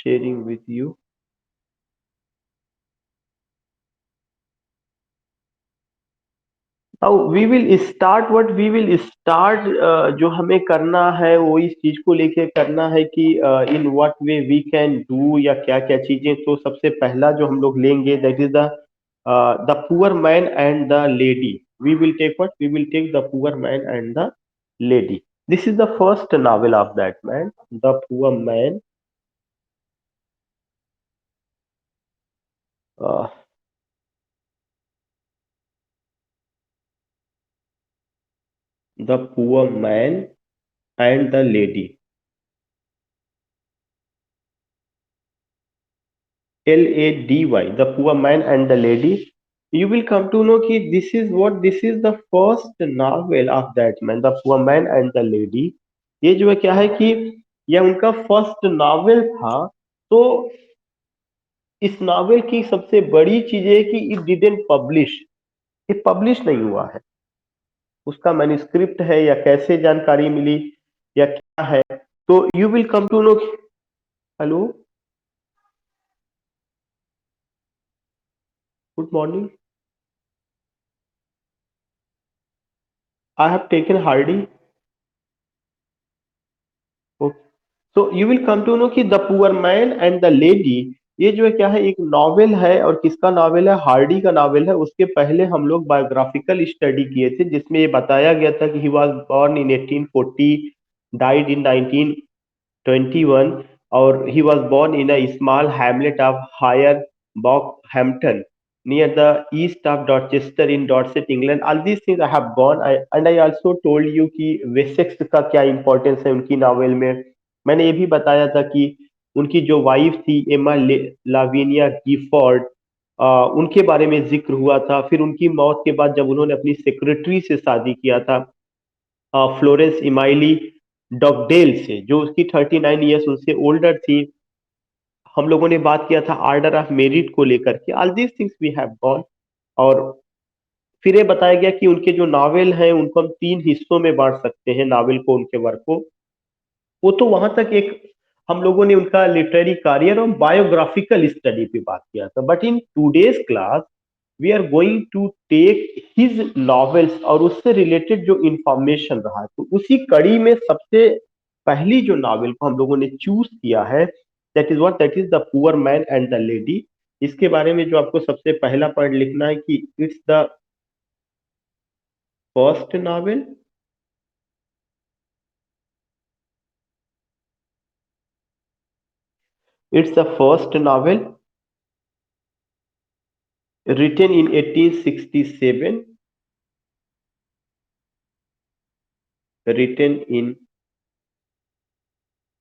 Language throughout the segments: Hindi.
sharing with you. Now we will start what we will start जो हमें करना है वो इस चीज को लेके करना है कि in what way we can do या क्या क्या चीजें। तो सबसे पहला जो हम लोग लेंगे that is the poor man and the lady. We will take what we will take the poor man and the lady. This is the first novel of that man, the poor man, uh, the poor man and the lady. Lady, the poor man and the lady. You will come to know कि this is the first novel of that man, the poor man and the lady. ये जो है क्या है कि यह उनका फर्स्ट नॉवेल था। तो इस नॉवेल की सबसे बड़ी चीज है कि इट डिडेंट पब्लिश, ये पब्लिश नहीं हुआ है। उसका मैन्युस्क्रिप्ट है या कैसे जानकारी मिली या क्या है, तो you will come to know. Hello, good morning. I have taken Hardy. So you will come to know कि the poor man and the lady ये जो है क्या है, एक नॉवेल है। और किसका नॉवेल है? हार्डी का नॉवेल है। उसके पहले हम लोग बायोग्राफिकल स्टडी किए थे जिसमें ये बताया गया था कि he was born in 1840, died in 1921, और he was born in a small hamlet of Higher Bockhampton near the east of Dorchester in Dorset, England. All these things I have gone, and I also told you कि वेसेक्स का क्या इंपॉर्टेंस है उनकी नॉवेल में। मैंने ये भी बताया था कि उनकी जो वाइफ थी एमा लाविनिया गिफोर्ड, उनके बारे में जिक्र हुआ था। फिर उनकी मौत के बाद जब उन्होंने अपनी सेक्रेटरी से शादी किया था, फ्लोरेंस इमाइली डॉगडेल से, जो उसकी 39 ईयर्स उनसे ओल्डर थी। हम लोगों ने बात किया था आर्डर ऑफ मेरिट को लेकर के। All these things we have gone. और फिर ये बताया गया कि उनके जो नावल हैं उनको हम 3 हिस्सों में बांट सकते हैं, नावल को, उनके वर्क को। वो तो वहां तक एक हम लोगों ने उनका लिटरेरी करियर और बायोग्राफिकल स्टडी पे बात किया था। But in today's class we are going to take his novels और उससे रिलेटेड जो इंफॉर्मेशन रहा, तो उसी कड़ी में सबसे पहली जो नॉवेल को हम लोगों ने चूज किया है that is the poor man and the lady. इसके बारे में जो आपको सबसे पहला पॉइंट लिखना है कि it's the first novel, it's the first novel written in 1867, written in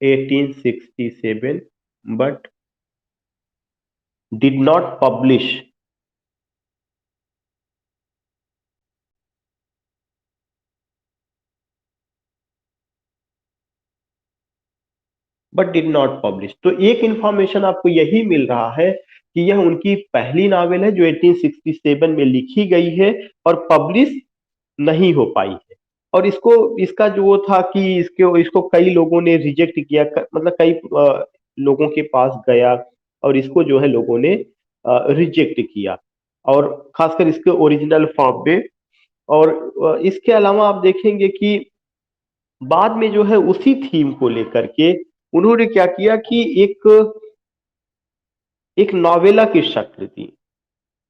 1867, but did not publish, but did not publish. तो एक इंफॉर्मेशन आपको यही मिल रहा है कि यह उनकी पहली नावल है जो 1867 में लिखी गई है और पब्लिश नहीं हो पाई है। और इसको, इसका जो वो था कि इसको इसको कई लोगों ने रिजेक्ट किया, मतलब कई लोगों के पास गया और इसको जो है लोगों ने रिजेक्ट किया, और खासकर इसके ओरिजिनल फॉर्म में। और इसके अलावा आप देखेंगे कि बाद में जो है उसी थीम को लेकर के उन्होंने क्या किया कि एक नॉवेला की शक्ल दी।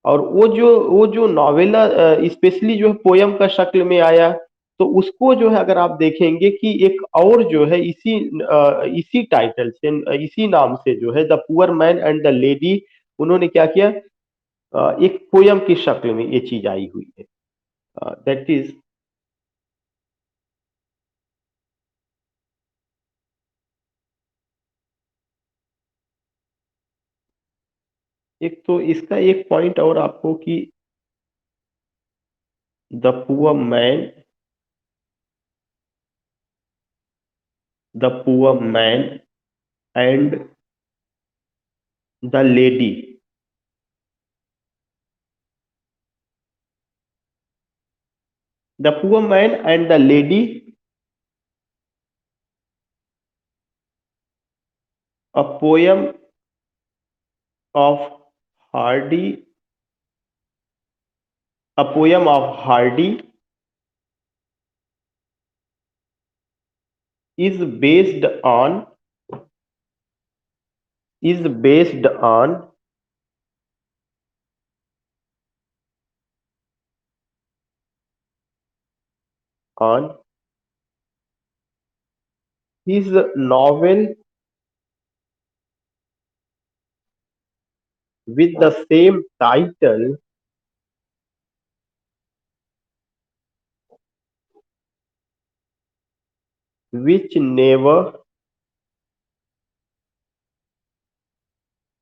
और वो जो नॉवेला स्पेशली जो है पोयम का शक्ल में आया। तो उसको जो है अगर आप देखेंगे कि एक और जो है इसी टाइटल से, इसी नाम से जो है the poor man and the lady, उन्होंने क्या किया, एक पोयम की शक्ल में ये चीज आई हुई है। दैट इज, एक तो इसका एक पॉइंट और आपको कि the poor man, the poor man and the lady, the poor man and the lady, a poem of Hardy, a poem of Hardy is based on is based on his novel with the same title which never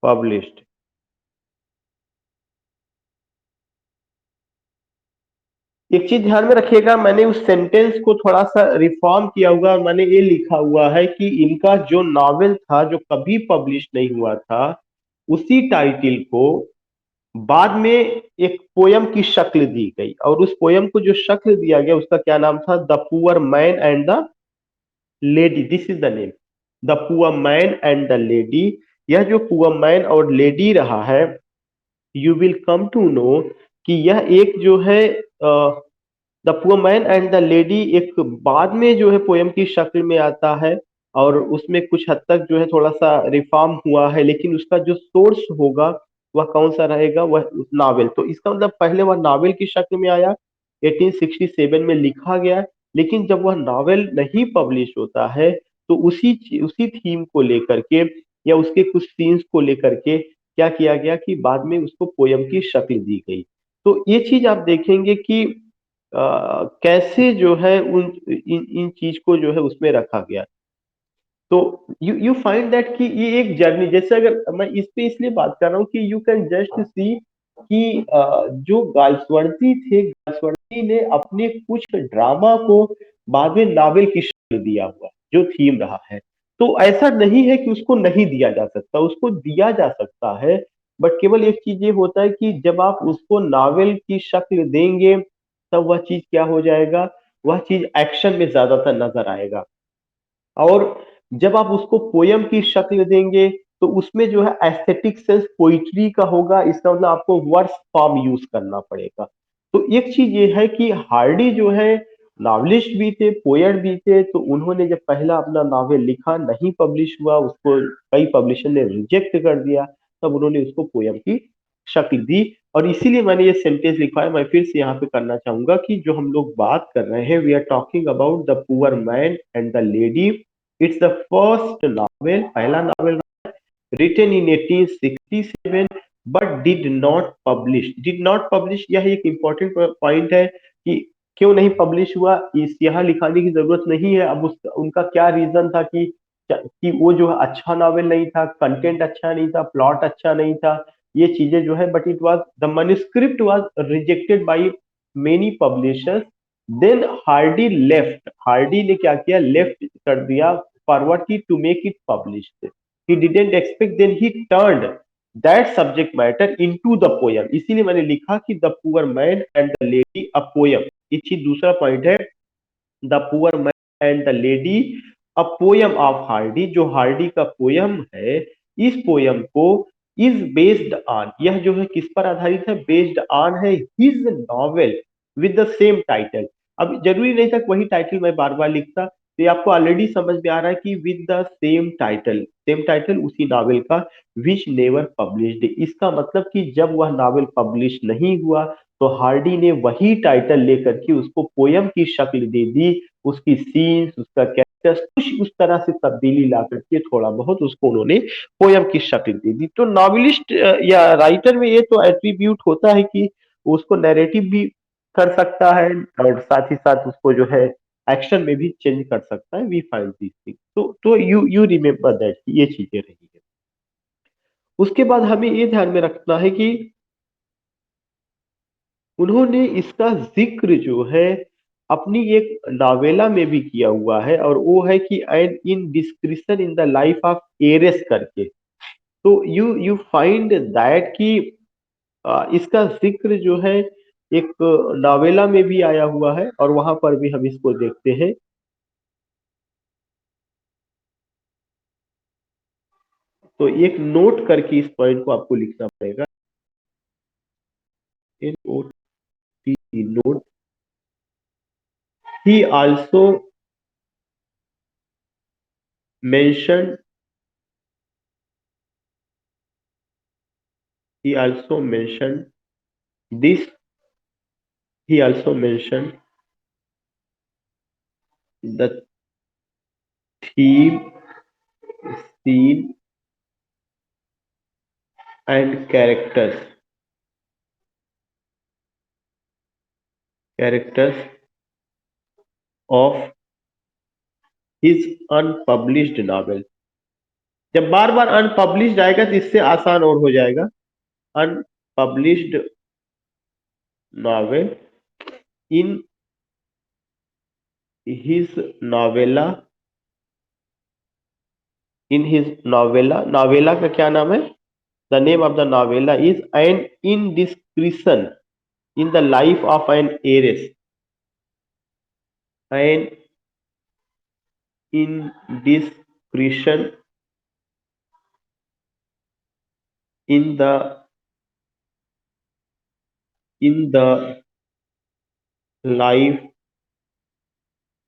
published। एक चीज ध्यान में रखिएगा, मैंने उस सेंटेंस को थोड़ा सा रिफॉर्म किया हुआ और मैंने ये लिखा हुआ है कि इनका जो नॉवेल था जो कभी पब्लिश नहीं हुआ था, उसी टाइटल को बाद में एक पोयम की शक्ल दी गई, और उस पोयम को जो शक्ल दिया गया उसका क्या नाम था, the poor man and the lady, this is the name, the poor man and the lady. यह जो पुअर मैन और लेडी रहा है, you will come to know कि यह एक जो है the poor man and the lady एक बाद में जो है पोयम की शक्ल में आता है, और उसमें कुछ हद तक जो है थोड़ा सा रिफॉर्म हुआ है, लेकिन उसका जो सोर्स होगा वह कौन सा रहेगा, वह नावल। तो इसका मतलब पहले वह नावल की शक्ल में आया, 1867 में लिखा गया, लेकिन जब वह नावल नहीं पब्लिश होता है तो उसी थीम को लेकर के या उसके कुछ सीन्स को लेकर के क्या किया गया कि बाद में उसको पोयम की शक्ल दी गई। तो ये चीज आप देखेंगे कि कैसे जो है इन इन चीज को जो है उसमें रखा गया। तो यू फाइंड दैट कि ये एक जर्नी, जैसे अगर मैं इस पे इसलिए बात कर रहा हूँ कि यू कैन जस्ट सी कि जो गायस्वर्दी थे, गायस्वर्दी ने अपने कुछ ड्रामा को बाद में नावल की शक्ल दिया हुआ जो थीम रहा है। तो ऐसा नहीं है कि उसको नहीं दिया जा सकता, उसको दिया जा सकता है, बट केवल एक चीज ये होता है कि जब आप उसको नावल की शक्ल देंगे तब वह चीज क्या हो जाएगा, वह चीज एक्शन में ज्यादातर नजर आएगा। और जब आप उसको पोयम की शक्ल देंगे तो उसमें जो है एस्थेटिक सेंस पोइट्री का होगा, इसका मतलब आपको वर्स फॉर्म यूज करना पड़ेगा। तो एक चीज ये है कि हार्डी जो है नॉवलिस्ट भी थे, पोएट भी थे, तो उन्होंने जब पहला अपना नॉवेल लिखा, नहीं पब्लिश हुआ, उसको कई पब्लिशर ने रिजेक्ट कर दिया, तब उन्होंने उसको पोयम की शक्ल दी। और इसीलिए मैंने ये सेंटेंस लिखा है, मैं फिर से यहाँ पे करना चाहूंगा कि जो हम लोग बात कर रहे हैं, we are talking about the poor man and the lady. It's the first novel, पहला novel written in 1867 but did not publish। यह एक इंपॉर्टेंट पॉइंट है कि क्यों नहीं पब्लिश हुआ, इस यहाँ लिखाने की जरूरत नहीं है। अब उनका क्या रीजन था कि वो जो है अच्छा नॉवेल नहीं था, कंटेंट अच्छा नहीं था, प्लॉट अच्छा नहीं था, ये चीजें जो है, but it was the manuscript was rejected by many publishers. Then Hardy left, Hardy ने क्या किया, लेफ्ट कर दिया फॉरवर्ड की to make it publish. he didn't expect, then he turned that subject matter into the poem। इसीलिए मैंने लिखा कि the poor man and the lady a poem. ये चीज दूसरा पॉइंट है, the poor man and the lady a poem of Hardy, जो हार्डी का पोयम है, इस पोयम को इज बेस्ड ऑन, यह जो है किस पर आधारित है, बेस्ड ऑन है his novel with the same title. अब जरूरी नहीं था वही टाइटल मैं बार बार लिखता, तो ये आपको ऑलरेडी समझ में आ रहा है कि विद द सेम टाइटल उसी नॉवेल का, विच नेवर पब्लिश्ड। इसका मतलब कि जब वह नॉवेल पब्लिश नहीं हुआ तो हार्डी ने वही टाइटल लेकर के उसको पोयम की शक्ल दे दी, उसकी सीन्स, उसका कैरेक्टर्स कुछ उस तरह से तब्दीली ला करके थोड़ा बहुत उसको उन्होंने पोयम की शक्ल दे दी। तो नॉवेलिस्ट या राइटर में ये तो एट्रीब्यूट होता है कि उसको नैरेटिव भी कर सकता है और साथ ही साथ उसको जो है एक्शन में भी चेंज कर सकता है। वी फाइंड दिस थिंग, तो यू रिमेम्बर दैट, ये चीजें रही है। उसके बाद हमें ये ध्यान में रखना है कि उन्होंने इसका जिक्र जो है अपनी एक नावेला में भी किया हुआ है, और वो है कि and in description in the life of heiress करके। तो यू फाइंड दैट कि इसका जिक्र जो है एक नावेला में भी आया हुआ है, और वहां पर भी हम इसको देखते हैं। तो एक नोट करके इस पॉइंट को आपको लिखना पड़ेगा। NOT, note. He also mentioned he also mentioned this he also mentioned the theme, scene, and characters of his unpublished novel। जब बार बार अनपब्लिश्ड आएगा तो इससे आसान और हो जाएगा। Unpublished novel in his novella novella का क्या नाम है? The name of the novella is an indiscretion in the life of an heiress. An indiscretion in the life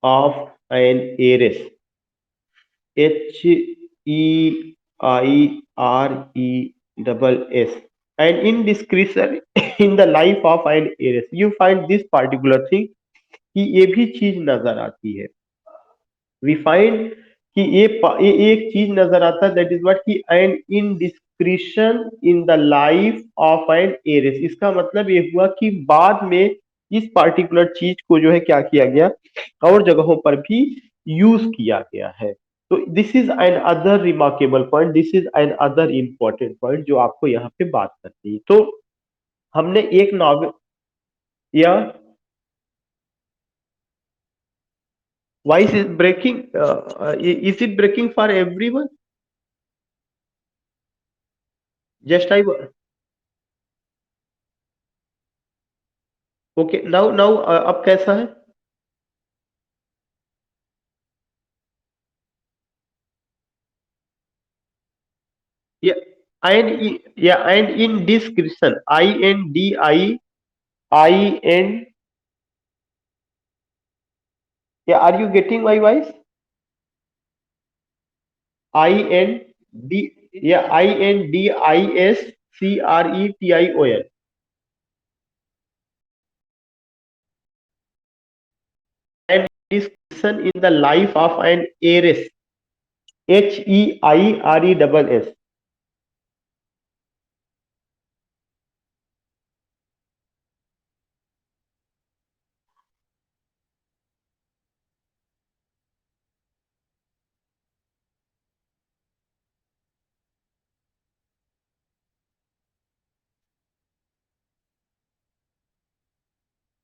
of an heiress। HEIRESS। an indiscretion in the life of an heiress। you find this particular thing कि ये भी चीज नजर आती है। वी फाइंड कि ये एक चीज नजर आता है, दैट इज व्हाट कि an indiscretion in the life of an heiress. इसका मतलब ये हुआ कि बाद में इस पार्टिकुलर चीज को जो है क्या किया गया, और जगहों पर भी यूज किया गया है। तो this is an other remarkable point, this is an other important point जो आपको यहाँ पे बात करनी है। तो हमने एक नॉवेल या voice is breaking, is it breaking for everyone? Just I okay, now now अब कैसा है? या एंड इन डिस्क्रिप्शन, INDI या are you getting my voice? IND या INDISCRETION। And description in the life of an heiress, HEIRESS।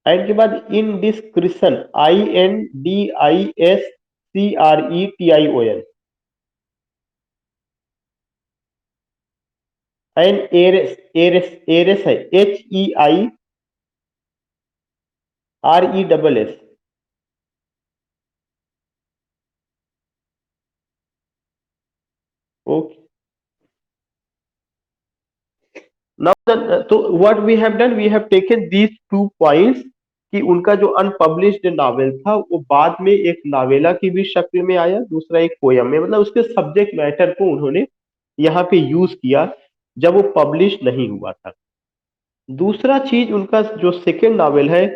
And के बाद इनडिस्क्रिशन, INDISCRETION। एंड एरेस है HEIRESS। ओके, now तो what we have done, we have taken these 2 points कि उनका जो अनपब्लिश्ड नॉवेल था वो बाद में एक नावेला की भी शक्ल में आया, दूसरा एक पोयम में, मतलब उसके सब्जेक्ट मैटर को उन्होंने यहाँ पे यूज किया जब वो पब्लिश नहीं हुआ था। दूसरा चीज उनका जो सेकेंड नॉवेल है,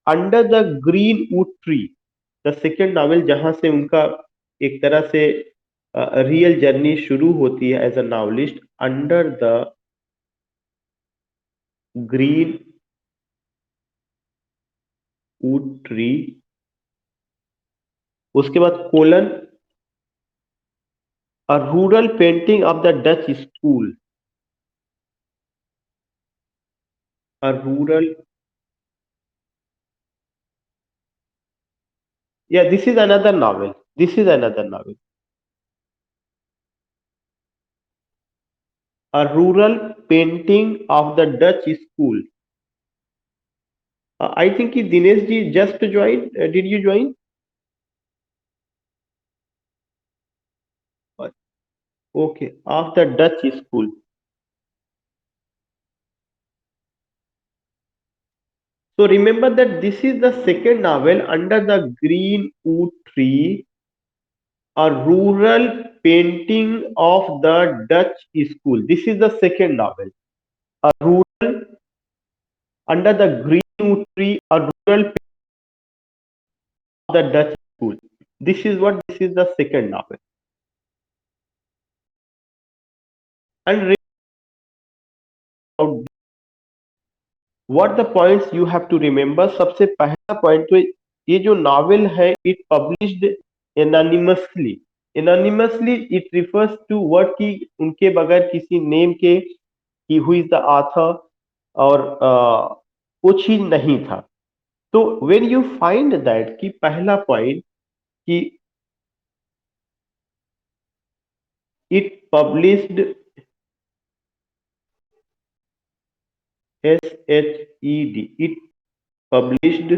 under the green wood tree, the second novel जहां से उनका एक तरह से रियल जर्नी शुरू होती है as a novelist, under the green would tree. उसके बाद colon, a rural painting of the Dutch school, a rural, या this is another novel, this is another novel, a rural painting of the Dutch school. I think कि Dinesh ji just join, did you join? Okay, of the Dutch school. So remember that this is the second novel under the green wood tree, a rural painting of the Dutch school. This is the second novel. A rural under the green wood tree, a rural painting of the Dutch school. This is the second novel. And what the points you have to remember. सबसे पहला पॉइंट तो ये जो नॉवेल है it published anonymously. Anonymously it refers to word की उनके बगैर किसी नेम के कि हु इज द ऑथर और वो चीज नहीं था। तो व्हेन यू फाइंड दैट कि पहला पॉइंट कि it published SHED published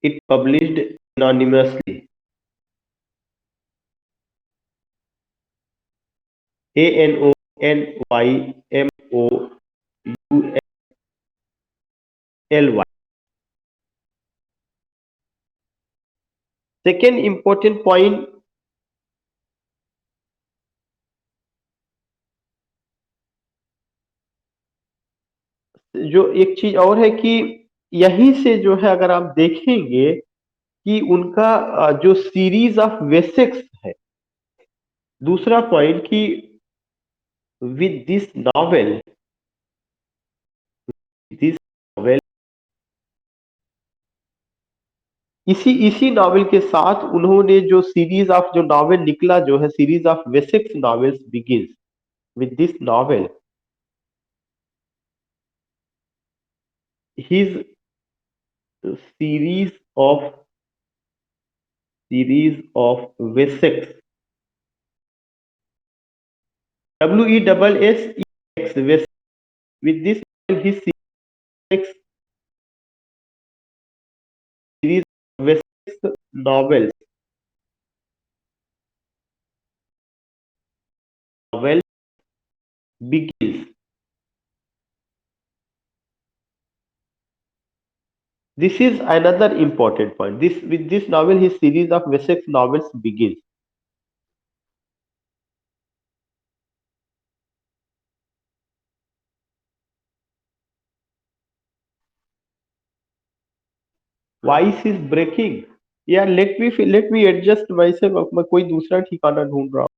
it published anonymously ANONYMOULY। Second important point जो एक चीज और है कि यहीं से जो है अगर आप देखेंगे कि उनका जो सीरीज ऑफ वेसेक्स है। दूसरा पॉइंट कि विद दिस नॉवेल इसी इसी नॉवेल के साथ उन्होंने जो सीरीज ऑफ जो नॉवेल निकला जो है series of Wessex novels begins with this novel his series of Wessex WESSEX with this his series of Wessex novels novel begins. This is another important point. This with this novel, his series of Wessex novels begins. Voice is breaking. Yeah, let me adjust myself. अब मैं कोई दूसरा ठिकाना ढूंढ रहा हूँ।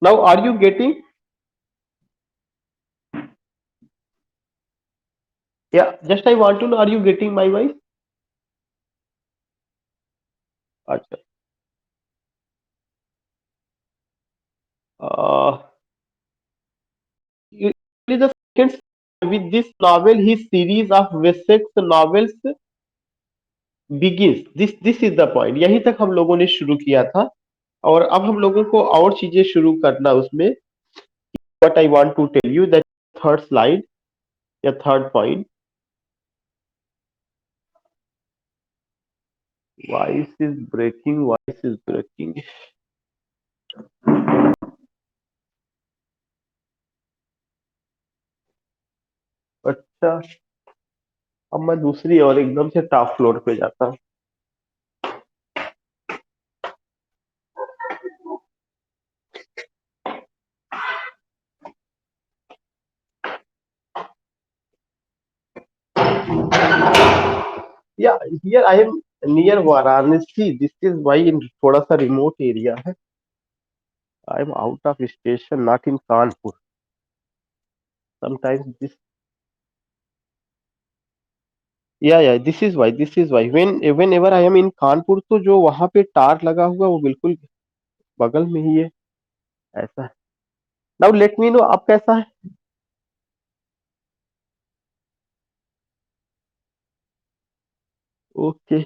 Now, are you getting? Yeah, just I want to know, are you getting my voice? अच्छा. Only the second with this novel, his series of Wessex novels begins. This is the point. यहीं तक हम लोगों ने शुरू किया था और अब हम लोगों को और चीजें शुरू करना उसमें। What I want to tell you that third slide या third point. Voice is breaking. Voice is breaking. अच्छा, अब मैं दूसरी और एकदम से टॉप फ्लोर पे जाता हूँ। या here I am near Varanasi, this is why in थोड़ा सा रिमोट एरिया है। I am out of station, not in Kanpur. Sometimes this, या this is why when whenever I am in Kanpur, तो जो वहां पे टार लगा हुआ वो बिल्कुल बगल में ही है। ऐसा है। नाउ लेट मी नो आप कैसा है। Okay.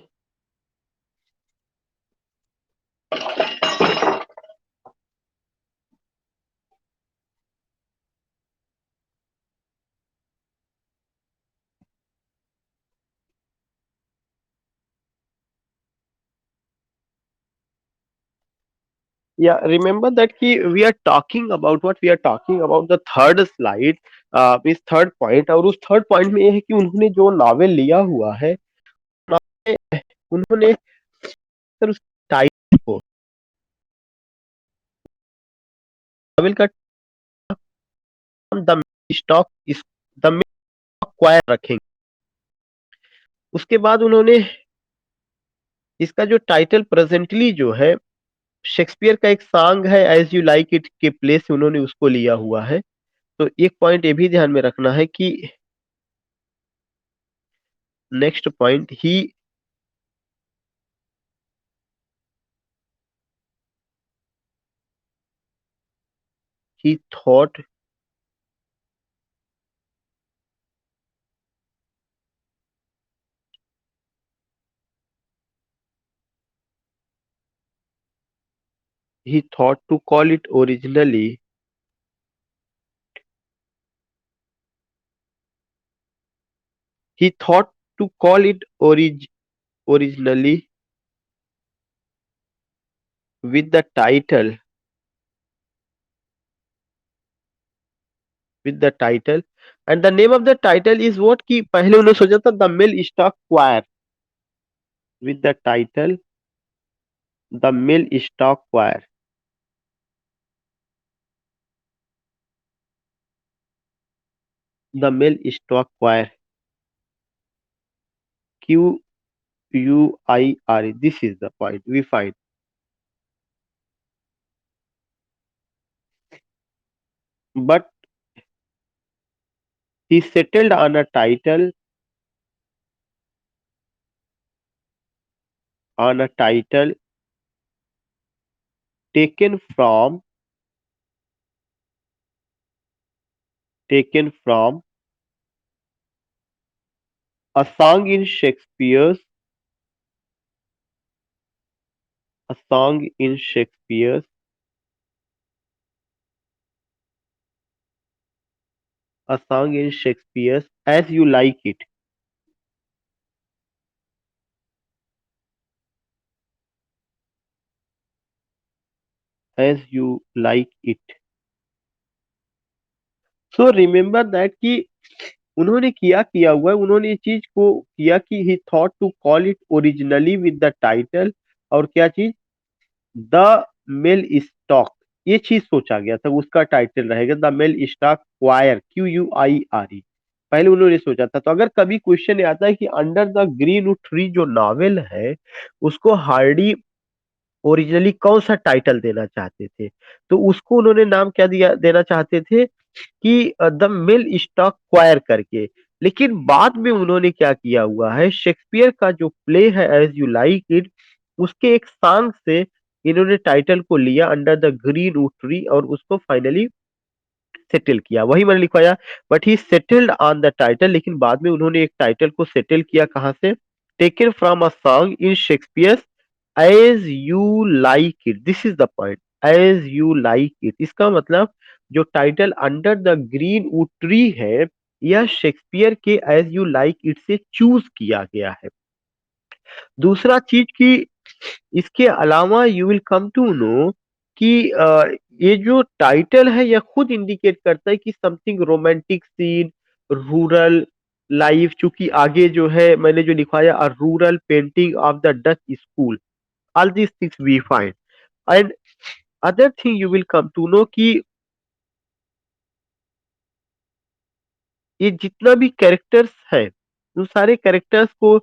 Yeah, remember that ki we are talking about what we are talking about the third slide, इस थर्ड पॉइंट, और उस थर्ड पॉइंट में ये है कि उन्होंने जो नावल लिया हुआ है, उन्होंने सर उस टाइटल को, नावल का द स्टॉक इस द क्वायर रखेंगे। उसके बाद उन्होंने इसका जो टाइटल प्रेजेंटली जो है, शेक्सपियर का एक सॉन्ग है एज यू लाइक इट के प्ले से उन्होंने उसको लिया हुआ है। तो एक पॉइंट ये भी ध्यान में रखना है कि next point, he thought he thought to call it originally he thought to call it originally with the title with the title, and the name of the title is what, कि पहले उन्होंने सोचा था the Mellstock quire, with the title the Mellstock quire, the Mellstock quire, QUIR, this is the point we find, but he settled on a title taken from taken from a song in Shakespeare's a song in Shakespeare's a song in Shakespeare's As You Like It, As You Like It। So remember that कि उन्होंने किया हुआ है, उन्होंने इस चीज को किया कि he thought to call it originally with the title, और क्या चीज, द मेल स्टॉक, ये चीज सोचा गया था उसका टाइटल रहेगा the Mellstock quire, QUIRE। पहले उन्होंने सोचा था। तो अगर कभी क्वेश्चन आता है कि अंडर द ग्रीन ट्री जो नॉवेल है, उसको हार्डी ओरिजिनली कौन सा टाइटल देना चाहते थे, तो उसको उन्होंने नाम क्या दिया देना चाहते थे कि द मिल स्टॉक क्वायर करके। लेकिन बाद में उन्होंने क्या किया हुआ है, शेक्सपियर का जो प्ले है एज यू लाइक इट, उसके एक सॉन्ग से इन्होंने टाइटल को लिया under the green wood tree, और उसको फाइनली सेटल किया। वही मैंने लिखवाया, but he settled on the title, लेकिन बाद में उन्होंने एक टाइटल को सेटल किया कहां से, taken from a song in Shakespeare as you like it, this is the point, as you like it, इसका मतलब जो title under the green would tree है, यह शेक्सपियर के एज यू लाइक इट से चूज किया गया है। दूसरा चीज कि इसके अलावा you will come to know कि ये जो टाइटल है यह खुद इंडिकेट करता है कि something romantic scene, rural life, चूंकि आगे जो है मैंने जो लिखवाया a rural painting of the Dutch school, all this things we find. And other thing you will come to know कि ये जितना भी कैरेक्टर्स है, उन सारे कैरेक्टर्स को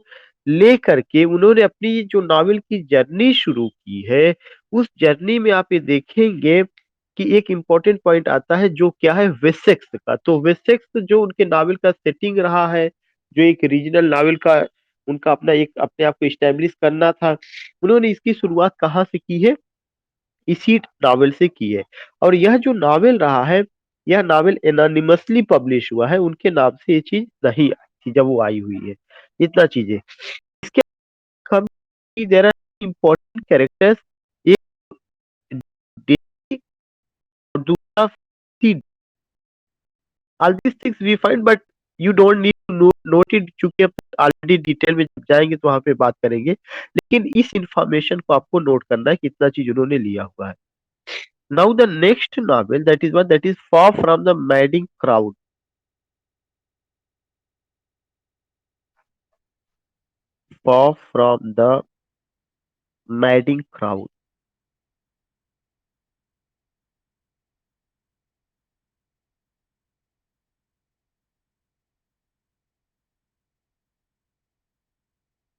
लेकर के उन्होंने अपनी जो नॉवेल की जर्नी शुरू की है, उस जर्नी में आप ये देखेंगे कि एक इम्पोर्टेंट पॉइंट आता है जो क्या है, वेसेक्स का। तो वेसेक्स जो उनके नॉवेल का सेटिंग रहा है, जो एक रीजनल नॉवेल का उनका अपना एक अपने आप को इस्टेब्लिश करना था, उन्होंने इसकी शुरुआत कहाँ से की है, इसी नॉवेल से की है। और यह जो नॉवेल रहा है, यह नॉवेल एनोनिमसली पब्लिश हुआ है, उनके नाम से ये चीज नहीं आई थी जब वो आई हुई है। इतना चीजें इसके हम देयर आर इम्पोर्टेंट कैरेक्टर्स, एक डेजी और दूसरा C. All this things we find, but you don't need to note it, चूंकि हम ऑलरेडी डिटेल में जब जाएंगे तो वहां पे बात करेंगे। लेकिन इस इंफॉर्मेशन को आपको नोट करना है, कितना चीज उन्होंने लिया हुआ है। Now the next novel that is one that is for from the madding crowd. Far from the madding crowd.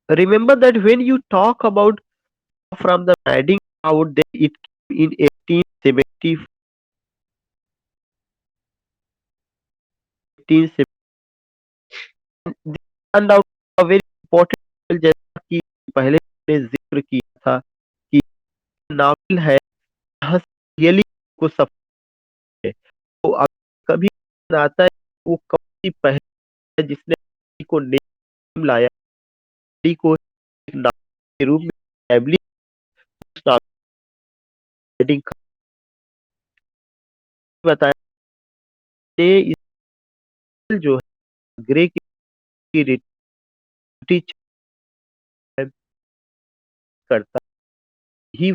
Remember that when you talk about from the madding crowd, then it came in 1870, 1870 turned out a very important novel, जैसा कि पहले ने जिक्र किया था कि नावल है जहाँ रियली को सफल है। तो अब कभी आता है वो कभी पहले जिसने को नेम लाया, को एक नावल के रूप में एस्टैब्लिश बताया इस जो है ग्रे की रिटी करता ही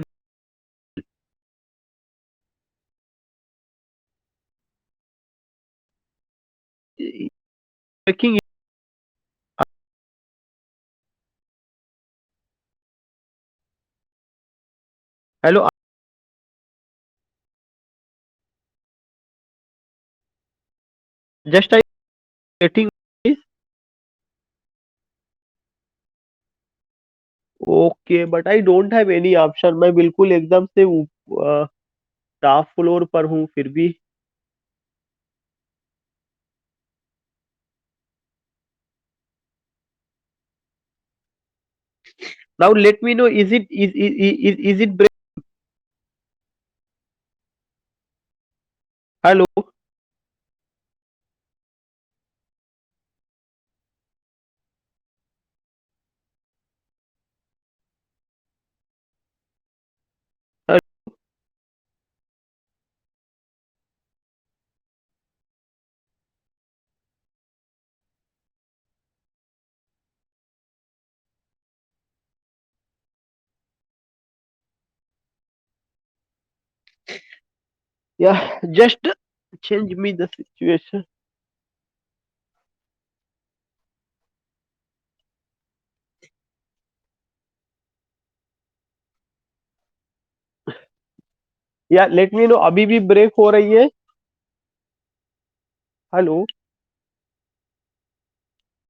working. Hello, just I getting. Okay, but I don't have any option, मैं बिल्कुल एकदम से टॉप फ्लोर पर हूँ फिर भी। Now let me know, is it is it break? Hello. या just change me the situation. या लेट मी नो, अभी भी ब्रेक हो रही है? हेलो।